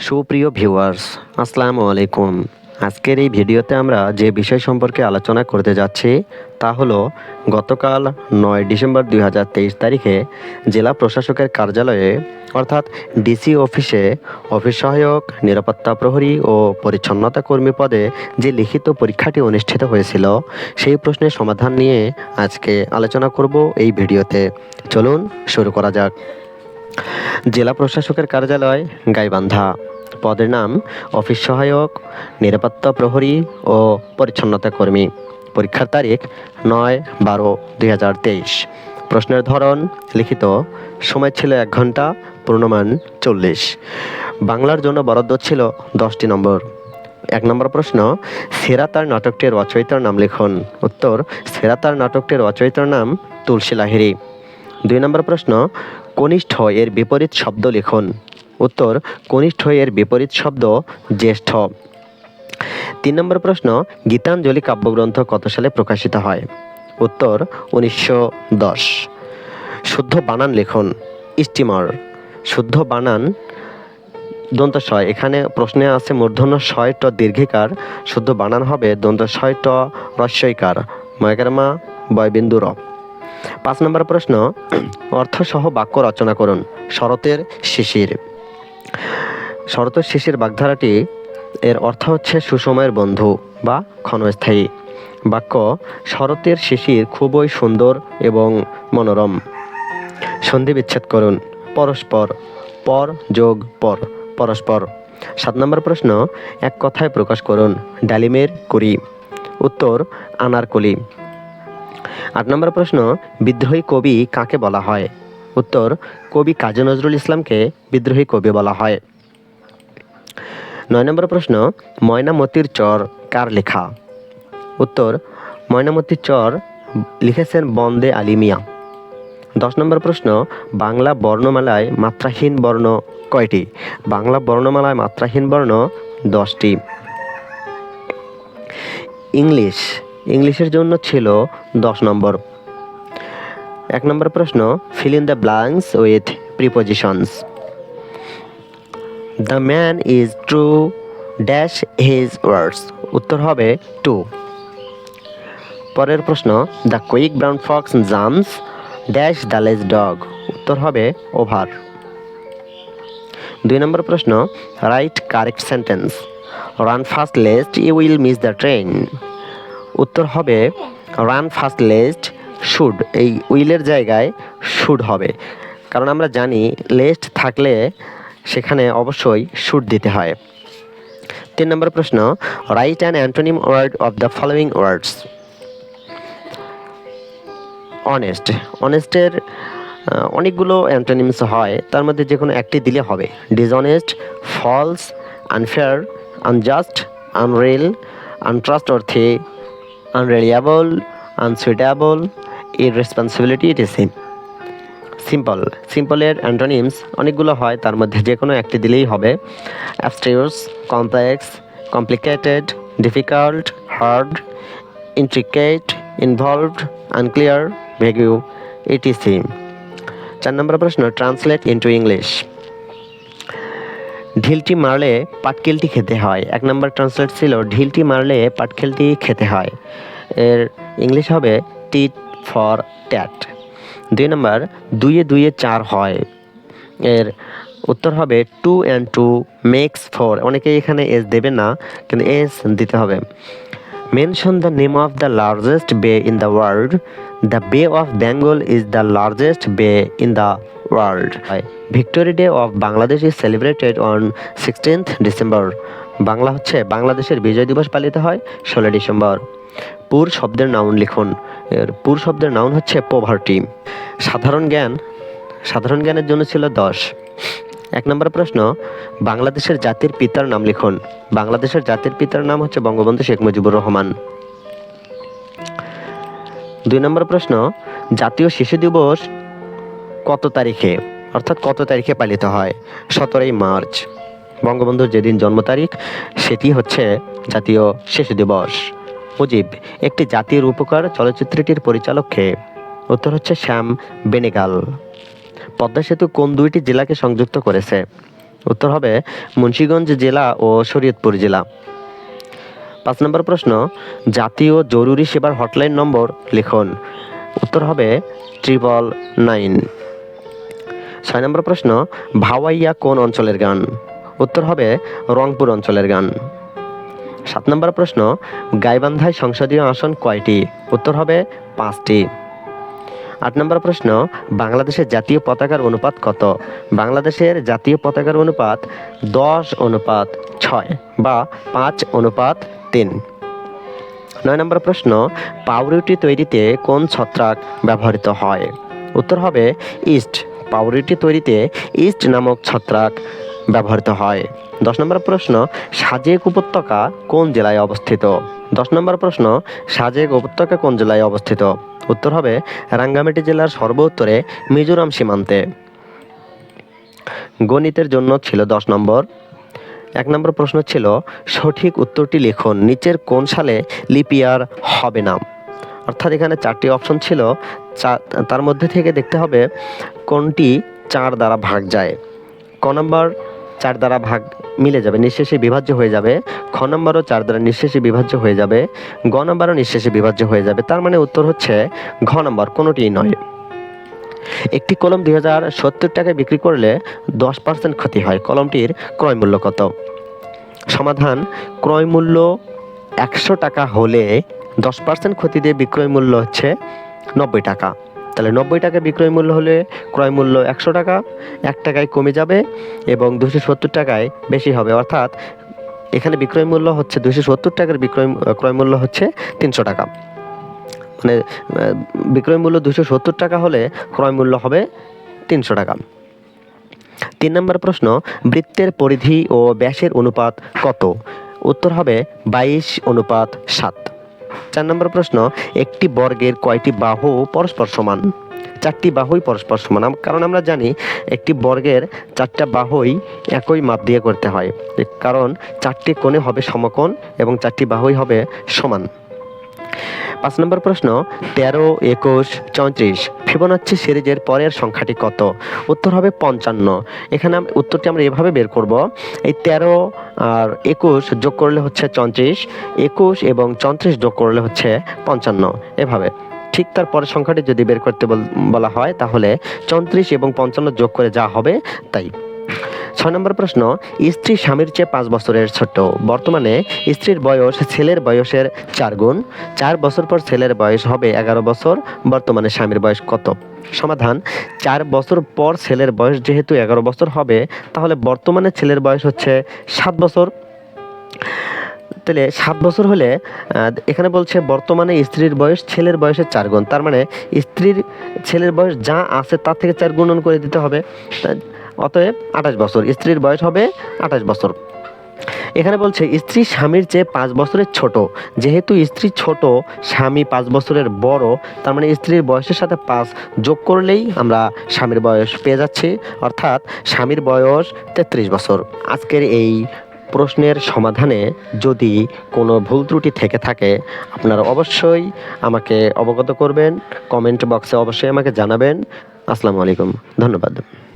সুপ্রিয় ভিউয়ার্স, আসসালামু আলাইকুম। আজকের এই ভিডিওতে আমরা যে বিষয় সম্পর্কে আলোচনা করতে যাচ্ছি তা হলো গতকাল 9 ডিসেম্বর 2023 তারিখে জেলা প্রশাসকের কার্যালয়ে অর্থাৎ ডিসি অফিসে অফিস সহায়ক, নিরাপত্তা প্রহরী ও পরিচ্ছন্নতা কর্মী পদে যে লিখিত পরীক্ষাটি অনুষ্ঠিত হয়েছিল সেই প্রশ্নের সমাধান নিয়ে আজকে আলোচনা করব এই ভিডিওতে। চলুন শুরু করা যাক। জেলা প্রশাসকের কার্যালয় গাইবান্ধা, পদের নাম অফিস সহায়ক, নিরাপত্তা প্রহরী ও পরিচ্ছন্নতা কর্মী। পরীক্ষার তারিখ 9/12/2023। প্রশ্নের ধরন লিখিত, সময় ছিল 1 ঘন্টা, পূর্ণমান 40। বাংলার জন্য বরাদ্দ ছিল 10টি নম্বর। 1 নম্বর প্রশ্ন, সেরা তার নাটকটির রচয়িতার নাম লিখুন। উত্তর, সেরা তার নাটকটির রচয়িতার নাম তুলসী লাহিড়ী। 2 নম্বর প্রশ্ন, কনিষ্ঠ এর বিপরীত শব্দ লিখুন। উত্তর, কনিষ্ঠ এর বিপরীত শব্দ জ্যেষ্ঠ। 3 নম্বর প্রশ্ন, গীতাঞ্জলি কাব্যগ্রন্থ কত সালে প্রকাশিত হয়? উত্তর, 1910। শুদ্ধ বানান লিখুন। স্টিমার, শুদ্ধ বানান দন্ত শ, এখানে প্রশ্নে আছে মূর্ধন্য শয় ট দীর্ঘিকার, শুদ্ধ বানান হবে দন্ত শয় ট রস্যইকার, ময়কারমা বয়বিন্দু র। 5 নম্বর প্রশ্ন, অর্থসহ বাক্য রচনা করুন। শরতের শিশির। শরতের শিশির বাগধারাটি এর অর্থ হচ্ছে সুসময়ের বন্ধু বা ক্ষণস্থায়ী। বাক্য, শরতের শিশির খুবই সুন্দর এবং মনোরম। সন্ধি বিচ্ছেদ করুন। পরস্পর, পর যোগ পর, পরস্পর। 7 নম্বর প্রশ্ন, এক কথায় প্রকাশ করুন। ডালিমের কুড়ি। উত্তর, আনারকলি। 8 নম্বর প্রশ্ন, বিদ্রোহী কবি কাকে বলা হয়? উত্তর, কবি কাজী নজরুল ইসলামকে বিদ্রোহী কবি বলা হয়। 9 নম্বর প্রশ্ন, ময়নামতির চর কার লেখা? উত্তর, ময়নামতির চর লিখেছেন বন্দে আলী মিয়া। 10 নম্বর প্রশ্ন, বাংলা বর্ণমালায় মাত্রাহীন বর্ণ কয়টি? বাংলা বর্ণমালায় মাত্রাহীন বর্ণ 10টি। ইংলিশের জন্য ছিল 10 নম্বর। 1 নম্বর প্রশ্ন, fill in the blanks with prepositions. The man is true dash his words. উত্তর হবে to. পরের প্রশ্ন, the quick brown fox jumps dash the lazy dog. উত্তর হবে over. 2 নম্বর প্রশ্ন, write correct sentence. Run fast lest you will miss the train. উত্তর হবে run fast lest should, এই উইলের জায়গায় should হবে, কারণ আমরা জানি lest থাকলে সেখানে অবশ্যই should দিতে হয়। 3 নম্বর প্রশ্ন, write an antonym word of the following words. honest. honest-এর অনেকগুলো অ্যান্টোনিমস হয়, তার মধ্যে যে কোনো একটি দিলে হবে। dishonest, false, unfair, unjust, unreal, untrustworthy, unreliable, unsuitable, irresponsibility, etc. সিম্পলের অ্যান্টোনিমস অনেকগুলো হয়, তার মধ্যে যে কোনো একটি দিলেই হবে। abstruse, complex, complicated, difficult, hard, intricate, involved, unclear, vague, etc. 4 নম্বর প্রশ্ন, ট্রান্সলেট ইনটু ইংলিশ। ঢিলটি মারলে পাটকেলটি খেতে হয়। 1 নম্বর ট্রান্সলেট ছিল ঢিলটি মারলে পাটকেলটি খেতে হয়, এর ইংলিশ হবে টিট ফর ট্যাট। 2 নম্বর, 2 এ 2 এ 4 হয়, এর উত্তর হবে 2 and 2 makes 4। অনেকে এখানে এস দেবে না, কিন্তু এস দিতে হবে। Mention the name of the largest bay in the world. The Bay of Bengal is the largest bay in the world. Victory day of Bangladesh is celebrated on 16th December. বাংলাদেশের বিজয় দিবস পালিত হয় 16 ডিসেম্বর। পুর শব্দের নাউন লিখুন। এর পুর শব্দের নাউন হচ্ছে পভার্টি। সাধারণ জ্ঞানের জন্য ছিল 10। 1 নম্বর প্রশ্ন, বাংলাদেশের জাতির পিতার নাম লিখুন। বাংলাদেশের জাতির পিতার নাম হচ্ছে বঙ্গবন্ধু শেখ মুজিবুর রহমান। 2 নম্বর প্রশ্ন, জাতীয় শিশু দিবস কত তারিখে, অর্থাৎ কত তারিখে পালিত হয়? 17ই মার্চ। বঙ্গবন্ধুর যেদিন জন্ম তারিখ সেটি হচ্ছে জাতীয় শিশু দিবস। মুজিব, একটি জাতির উপকার চলচ্চিত্রটির পরিচালক কে? উত্তর হচ্ছে শ্যাম বেনেগাল। পদ্মা সেতু কোন 2টি জেলাকে সংযুক্ত করেছে? উত্তর হবে মুন্সিগঞ্জ জেলা ও শরীয়তপুর জেলা। 5 নম্বর প্রশ্ন, জাতীয় জরুরি সেবার হটলাইন নম্বর লিখুন। উত্তর হবে 999। 6 নম্বর প্রশ্ন, ভাওয়াইয়া কোন অঞ্চলের গান? উত্তর হবে রংপুর অঞ্চলের গান। 7 নম্বর প্রশ্ন, গাইবান্ধায় সংসদীয় আসন কয়টি? উত্তর হবে 5টি। 8 নম্বর প্রশ্ন, বাংলাদেশের জাতীয় পতাকার অনুপাত কত? বাংলাদেশের জাতীয় পতাকার অনুপাত 10:6 বা 5:3। 9 নম্বর প্রশ্ন, পাউরুটি তৈরিতে কোন ছত্রাক ব্যবহৃত হয়? উত্তর হবে ইস্ট। পাউরুটি তৈরিতে ইস্ট নামক ছত্রাক ব্যবহৃত হয়। 10 নম্বর প্রশ্ন, সাজেক উপত্যকা কোন জেলায় অবস্থিত? 10 নম্বর প্রশ্ন, সাজেক উপত্যকা কোন জেলায় অবস্থিত? উত্তর হবে রাঙ্গামাটি জেলার সর্বোত্তরে মিজোরাম সীমান্তে। গণিতের জন্য ছিল 10 নম্বর। 1 নম্বর প্রশ্ন ছিল সঠিক উত্তরটি লিখুন, নিচের কোন সালে লিপ ইয়ার হবে না? অর্থাৎ এখানে 4টি অপশন ছিল, তার মধ্যে থেকে দেখতে হবে কোনটি 4 দ্বারা ভাগ যায়। ক নম্বর 4 দ্বারা ভাগ মিলে যাবে, নিঃশেষে বিভাজ্য হয়ে যাবে। খ নম্বরও 4 দ্বারা নিঃশেষে বিভাজ্য হয়ে যাবে। গ নম্বরও নিঃশেষে বিভাজ্য হয়ে যাবে। তার মানে উত্তর হচ্ছে ঘ নম্বর, কোনোটিই নয়। একটি কলম 2070 টাকায় বিক্রি করলে 10% ক্ষতি হয়, কলমটির ক্রয় মূল্য কত? সমাধান, ক্রয় মূল্য 100 টাকা হলে 10% ক্ষতি দিয়ে বিক্রয় মূল্য হচ্ছে 90 টাকা। তাহলে 90 টাকা বিক্রয় মূল্য হলে ক্রয় মূল্য 100 টাকা, 1 টাকায় কমে যাবে এবং 270 টাকায় বেশি হবে। অর্থাৎ এখানে বিক্রয় মূল্য হচ্ছে 270 টাকার ক্রয় মূল্য হচ্ছে 300 টাকা। মানে বিক্রয় মূল্য 270 টাকা হলে ক্রয় মূল্য হবে 300 টাকা। 3 নম্বর প্রশ্ন, বৃত্তের পরিধি ও ব্যাসের অনুপাত কত? উত্তর হবে 22:7। 4 নম্বর প্রশ্ন, একটি বর্গের কয়টি বাহু পরস্পর সমান? 4টি বাহুই পরস্পর সমান, কারণ আমরা জানি একটি বর্গের 4টা বাহুই একই মাপ দিয়ে করতে হয়, কারণ 4টি কোণে হবে সমকোণ এবং 4টি বাহুই হবে সমান। 5 নম্বর প্রশ্ন, 13, 21, 34 ফিবোনাচ্চি সিরিজের পরের সংখ্যাটি কত? উত্তর হবে 55। এখানে উত্তরটি আমরা এভাবে বের করব, এই 13 আর 21 যোগ করলে হচ্ছে 34, 21 এবং 34 যোগ করলে হচ্ছে 55, এভাবে। ঠিক তার পরের সংখ্যাটি যদি বের করতে বলা হয় তাহলে 34 এবং 55 যোগ করে যা হবে তাই। 6 নম্বর প্রশ্ন, স্ত্রী স্বামীর চেয়ে 5 বছরের ছোট, বর্তমানে স্ত্রীর বয়স ছেলের বয়সের 4 গুণ, 4 বছর পর ছেলের বয়স হবে 11 বছর, বর্তমানে স্বামীর বয়স কত? সমাধান, 4 বছর পর ছেলের বয়স যেহেতু 11 বছর হবে, তাহলে বর্তমানে ছেলের বয়স হচ্ছে 7 বছর। তাহলে 7 বছর হলে এখানে বলছে বর্তমানে স্ত্রীর বয়স ছেলের বয়সের 4 গুণ, তার মানে ছেলের বয়স যা আছে তার থেকে 4 গুণন করে দিতে হবে, অতএব 28 বছর। স্ত্রীর বয়স হবে 28 বছর। এখানে বলছে স্ত্রী স্বামীর চেয়ে 5 বছরের ছোট, যেহেতু স্ত্রী ছোট স্বামী 5 বছরের বড়, তার মানে স্ত্রীর বয়সের সাথে 5 যোগ করলেই আমরা স্বামীর বয়স পেয়ে যাচ্ছি, অর্থাৎ স্বামীর বয়স 33 বছর। আজকের এই প্রশ্নের সমাধানে যদি কোনো ভুল ত্রুটি থেকে থাকে আপনারা অবশ্যই আমাকে অবগত করবেন, কমেন্ট বক্সে অবশ্যই আমাকে জানাবেন। আসসালামু আলাইকুম, ধন্যবাদ।